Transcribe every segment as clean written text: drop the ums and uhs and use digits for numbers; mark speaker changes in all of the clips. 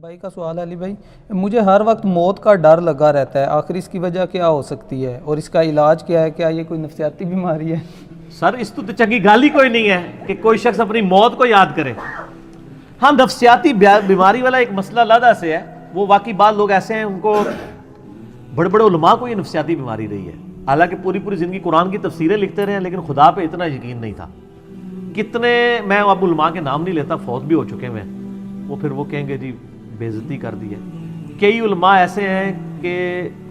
Speaker 1: بھائی کا سوال ہے علی بھائی، مجھے ہر وقت موت کا ڈر لگا رہتا ہے، آخر اس کی وجہ کیا ہو سکتی ہے اور اس کا علاج کیا ہے؟ کیا یہ کوئی نفسیاتی بیماری ہے؟
Speaker 2: سر اس تو چنگی گالی کوئی نہیں ہے کہ کوئی شخص اپنی موت کو یاد کرے. ہاں نفسیاتی بیماری والا ایک مسئلہ علیحدہ سے ہے، وہ واقعی بعض لوگ ایسے ہیں ان کو بڑے بڑے علماء کو یہ نفسیاتی بیماری رہی ہے، حالانکہ پوری زندگی قرآن کی تفسیریں لکھتے رہے ہیں لیکن خدا پہ اتنا یقین نہیں تھا. کتنے، میں اب علماء کے نام نہیں لیتا، فوت بھی ہو چکے ہیں، وہ پھر وہ کہیں گے جی بے عزتی کر دی ہے. کئی علماء ایسے ہیں کہ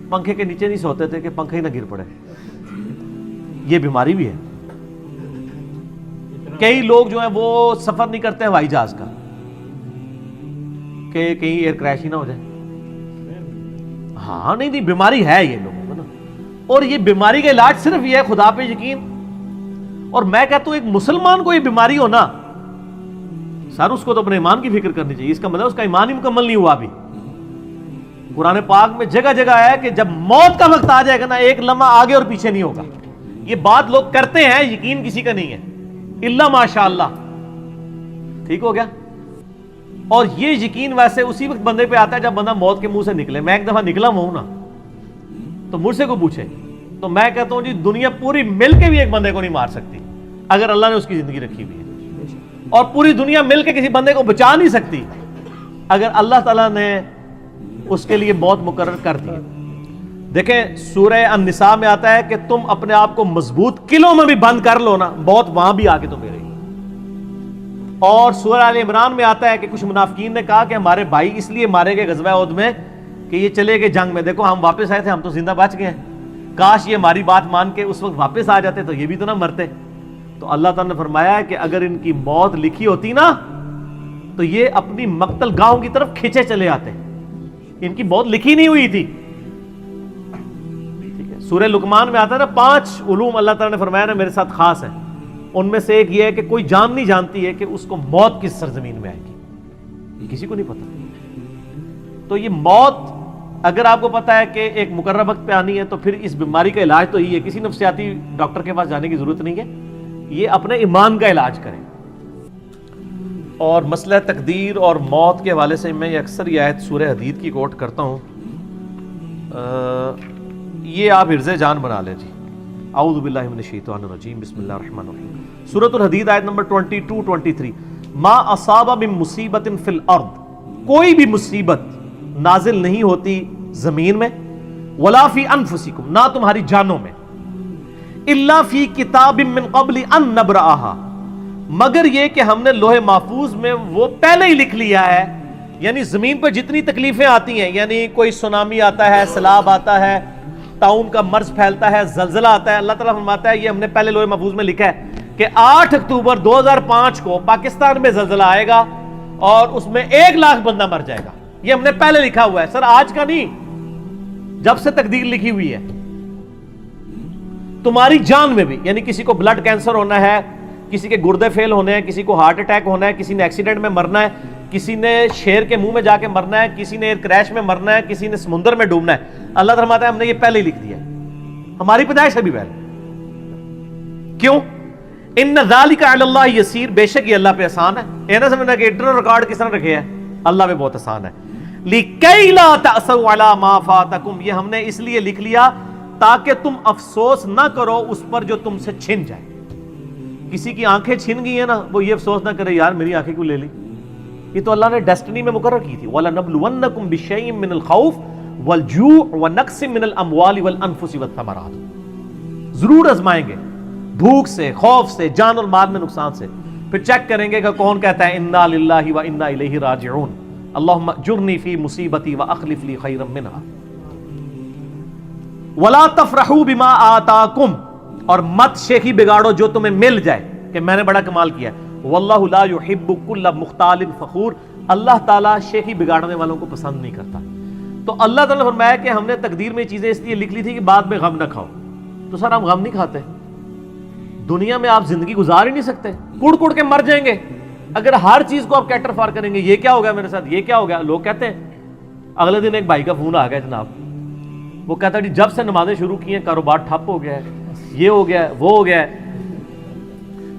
Speaker 2: پنکھے کے نیچے نہیں سوتے تھے کہ پنکھا ہی نہ گر پڑے، یہ بیماری بھی ہے. کئی لوگ جو ہیں وہ سفر نہیں کرتے ہوائی جہاز کا کہ کہیں ایئر کریش ہی نہ ہو جائے. ہاں نہیں بیماری ہے یہ لوگوں کو نا، اور یہ بیماری کا علاج صرف یہ ہے خدا پہ یقین. اور میں کہتا ہوں ایک مسلمان کو یہ بیماری ہو نا سر، اس کو تو اپنے ایمان کی فکر کرنی چاہیے. اس کا مطلب اس کا ایمان ہی مکمل نہیں ہوا ابھی. قرآن پاک میں جگہ جگہ ہے کہ جب موت کا وقت آ جائے گا نا ایک لمحہ آگے اور پیچھے نہیں ہوگا. یہ بات لوگ کرتے ہیں، یقین کسی کا نہیں ہے الا ماشاء اللہ. ٹھیک ہو گیا. اور یہ یقین ویسے اسی وقت بندے پہ آتا ہے جب بندہ موت کے منہ سے نکلے. میں ایک دفعہ نکلا ہوں نا تو مجھ سے کو پوچھے تو میں کہتا ہوں جی دنیا پوری مل کے بھی ایک بندے کو نہیں مار سکتی اگر اللہ نے اس کی زندگی رکھی ہوئی ہے، اور پوری دنیا مل کے کسی بندے کو بچا نہیں سکتی اگر اللہ تعالیٰ نے اس کے لیے موت مقرر کر دی. دیکھیں سورہ النساء میں آتا ہے کہ تم اپنے آپ کو مضبوط قلعوں میں بھی بند کر لو نا، موت وہاں بھی آ کے تمہیں رہی. اور سورہ آل عمران میں آتا ہے کہ کچھ منافقین نے کہا کہ ہمارے بھائی اس لیے مارے گئے غزوہ احد میں کہ یہ چلے گئے جنگ میں، دیکھو ہم واپس آئے تھے، ہم تو زندہ بچ گئے ہیں، کاش یہ ہماری بات مان کے اس وقت واپس آ جاتے تو یہ بھی تو نہ مرتے. تو اللہ تعالیٰ نے فرمایا ہے کہ اگر ان کی موت لکھی ہوتی نا تو یہ اپنی مقتل گاہوں کی طرف کھینچے چلے آتے. ان کی موت لکھی نہیں ہوئی تھی. ٹھیک ہے. سورہ لقمان میں آتا ہے نا 5 علوم اللہ تعالیٰ نے فرمایا نا میرے ساتھ خاص ہے. ان میں سے ایک یہ ہے کہ کوئی جان نہیں جانتی ہے کہ اس کو موت کس سرزمین میں آئے گی، کسی کو نہیں پتا. تو یہ موت اگر آپ کو پتا ہے کہ ایک مقررہ وقت پہ آنی ہے تو پھر اس بیماری کا علاج تو ہی ہے، کسی نفسیاتی ڈاکٹر کے پاس جانے کی ضرورت نہیں ہے، یہ اپنے ایمان کا علاج کریں. اور مسئلہ تقدیر اور موت کے حوالے سے میں اکثر یہ آیت سورہ حدید کی کوٹ کرتا ہوں، یہ آپ حفظ جان بنا لیں جی. اعوذ باللہ من الشیطان الرجیم، بسم اللہ الرحمن الرحیم. سورۃ الحدید آیت نمبر 22-23. ما اصاب من مصیبت فی الارض، کوئی بھی مصیبت نازل نہیں ہوتی زمین میں، ولا فی انفسکم، نہ تمہاری جانوں میں، الا فی کتاب من قبل ان نبرأہا، مگر یہ کہ ہم نے لوح محفوظ میں وہ پہلے ہی لکھ لیا ہے. یعنی زمین پر جتنی تکلیفیں آتی ہیں، یعنی کوئی سونامی آتا ہے، سیلاب آتا ہے، طاعون کا مرض پھیلتا ہے، زلزلہ آتا ہے، اللہ تعالیٰ فرماتا ہے یہ ہم نے پہلے لوح محفوظ میں لکھا ہے کہ 8 اکتوبر 2005 کو پاکستان میں زلزلہ آئے گا اور اس میں 1 لاکھ بندہ مر جائے گا. یہ ہم نے پہلے لکھا ہوا ہے سر، آج کا نہیں، جب سے تقدیر لکھی ہوئی ہے. تمہاری جان میں بھی، یعنی کسی کو بلڈ کینسر ہونا ہے، کسی کے گردے فیل ہونے ہیں، کسی کو ہارٹ اٹیک ہونا ہے، کسی نے ایکسیڈنٹ میں مرنا ہے، کسی نے شیر کے منہ میں جا کے مرنا ہے، کسی نے ایئر کریش میں مرنا ہے، کسی نے سمندر میں ڈوبنا ہے. اللہ فرماتا ہے ہم نے یہ پہلے ہی لکھ دیا ہے، ہماری پیدائش ابھی پہلے. کیوں؟ ان ذالک علی اللہ یسیر، بے شک یہ اللہ پہ آسان ہے. یہ نہ سمجھنا کہ انٹرنل ریکارڈ کس طرح رکھے ہیں، اللہ پہ بہت آسان ہے. لِكَيْ لَا تَأْسَوْا عَلَى مَا فَاتَكُمْ، یہ ہم نے اس لیے لکھ لیا تاکہ تم افسوس نہ کرو اس پر جو تم سے چھن جائے. کسی کی آنکھیں چھن گئی ہیں نا، وہ یہ افسوس نہ کرے یار میری آنکھیں کیوں لے لی. یہ تو اللہ نے ڈیسٹنی میں مقرر کی تھی. وَلَنَبْلُوَنَّكُمْ بِشَيْءٍ مِّنَ الْخَوْفِ وَالْجُوعِ وَنَقْصٍ مِّنَ الْأَمْوَالِ وَالْأَنفُسِ وَالثَّمَرَاتِ، ضرور آزمائیں گے، بھوک سے، خوف سے، جان اور مال میں نقصان سے. پھر چیک کریں گے کہ کون کہتا ہے اِنَّا لِلَّهِ وَإِنَّا إِلَيْهِ رَاجِعُونَ، اللہم اجرنی فی مصیبتی واخلف لی خیرا منہا. ولا تفرحوا بما آتاکم، اور مت شیخی بگاڑو جو تمہیں مل جائے کہ میں نے بڑا کمال کیا. واللہ لا یحب کل مختال فخور، اللہ تعالیٰ شیخی بگاڑنے والوں کو پسند نہیں کرتا. تو اللہ تعالیٰ نے فرمایا کہ ہم نے تقدیر میں چیزیں اس لیے لکھ لی تھی کہ بعد میں غم نہ کھاؤ. تو سر ہم غم نہیں کھاتے، دنیا میں آپ زندگی گزار ہی نہیں سکتے، کڑ کڑ کے مر جائیں گے اگر ہر چیز کو آپ کیٹر فار کریں گے. یہ کیا ہو گیا میرے ساتھ، یہ کیا ہو گیا. لوگ کہتے ہیں، اگلے دن ایک بھائی کا فون آ گیا جناب، وہ کہتا ہے جب سے نمازیں شروع کی ہیں کاروبار ٹھپ ہو گیا ہے، یہ ہو گیا ہے، وہ ہو گیا ہے.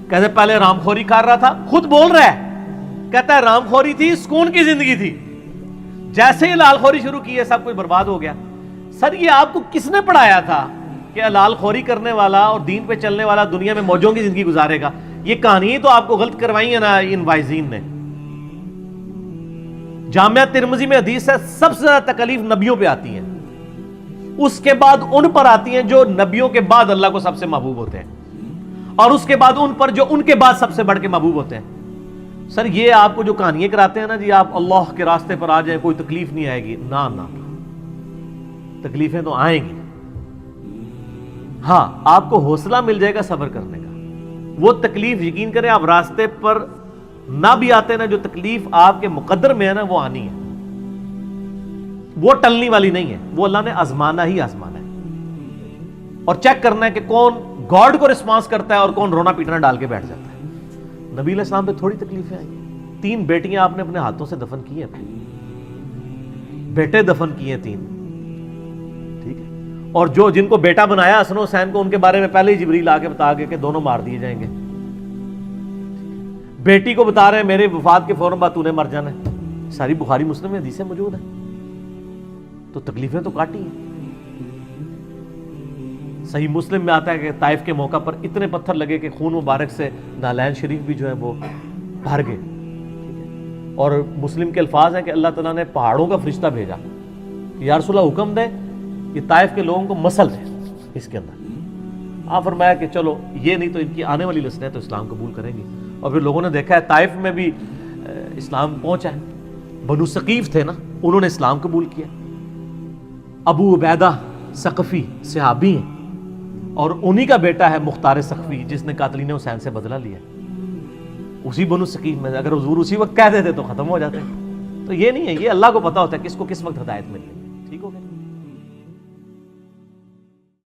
Speaker 2: کہتے پہلے رام خوری کر رہا تھا، خود بول رہا ہے، کہتا ہے رام خوری تھی، سکون کی زندگی تھی، جیسے ہی لال خوری شروع کی ہے سب کچھ برباد ہو گیا. سر یہ آپ کو کس نے پڑھایا تھا کہ لال خوری کرنے والا اور دین پہ چلنے والا دنیا میں موجوں کی زندگی گزارے گا؟ یہ کہانی تو آپ کو غلط کروائی ہے نا ان وائزین نے. جامعہ ترمذی میں حدیث ہے سب سے زیادہ تکلیف نبیوں پہ آتی ہیں، اس کے بعد ان پر آتی ہیں جو نبیوں کے بعد اللہ کو سب سے محبوب ہوتے ہیں، اور اس کے بعد ان پر جو ان کے بعد سب سے بڑھ کے محبوب ہوتے ہیں. سر یہ آپ کو جو کہانیاں کراتے ہیں نا جی آپ اللہ کے راستے پر آ جائیں کوئی تکلیف نہیں آئے گی، نہ تکلیفیں تو آئیں گی. ہاں آپ کو حوصلہ مل جائے گا صبر کرنے کا. وہ تکلیف یقین کریں آپ راستے پر نہ بھی آتے نا، جو تکلیف آپ کے مقدر میں ہے نا وہ آنی ہے، وہ ٹلنی والی نہیں ہے. وہ اللہ نے آزمانا ہی آزمانا ہے اور چیک کرنا ہے کہ کون گاڈ کو رسپانس کرتا ہے اور کون رونا پیٹنا ڈال کے بیٹھ جاتا ہے. نبی علیہ السلام پہ تھوڑی تکلیفیں آئی. 3 بیٹیاں آپ نے اپنے ہاتھوں سے دفن کی ہیں، بیٹے دفن کیے 3، ٹھیک ہے. اور جو جن کو بیٹا بنایا حسن حسین کو، ان کے بارے میں پہلے ہی جبریل آ کے بتا گئے کہ دونوں مار دیے جائیں گے. بیٹی کو بتا رہے ہیں میرے وفات کے فوراً بعد تو نے مر جانا ہے. ساری بخاری مسلم میں حدیثیں موجود ہیں. تو تکلیفیں تو کاٹی ہیں. صحیح مسلم میں آتا ہے کہ طائف کے موقع پر اتنے پتھر لگے کہ خون مبارک سے نالین شریف بھی جو ہے وہ بھر گئے. اور مسلم کے الفاظ ہیں کہ اللہ تعالیٰ نے پہاڑوں کا فرشتہ بھیجا کہ یا رسول اللہ حکم دے کہ طائف کے لوگوں کو مسل دے اس کے اندر. آپ فرمایا کہ چلو یہ نہیں تو ان کی آنے والی نسلیں تو اسلام قبول کریں گی. اور پھر لوگوں نے دیکھا ہے طائف میں بھی اسلام پہنچا ہے. بنو ثقیف تھے نا، انہوں نے اسلام قبول کیا. ابو عبیدہ ثقفی صحابی ہیں اور انہی کا بیٹا ہے مختار ثقفی جس نے قاتلین حسین سے بدلہ لیا. اسی بنو ثقیف میں اگر حضور اسی وقت کہہ دیتے تو ختم ہو جاتے. تو یہ نہیں ہے، یہ اللہ کو پتا ہوتا ہے کس کو کس وقت ہدایت ملے. ٹھیک ہو گیا.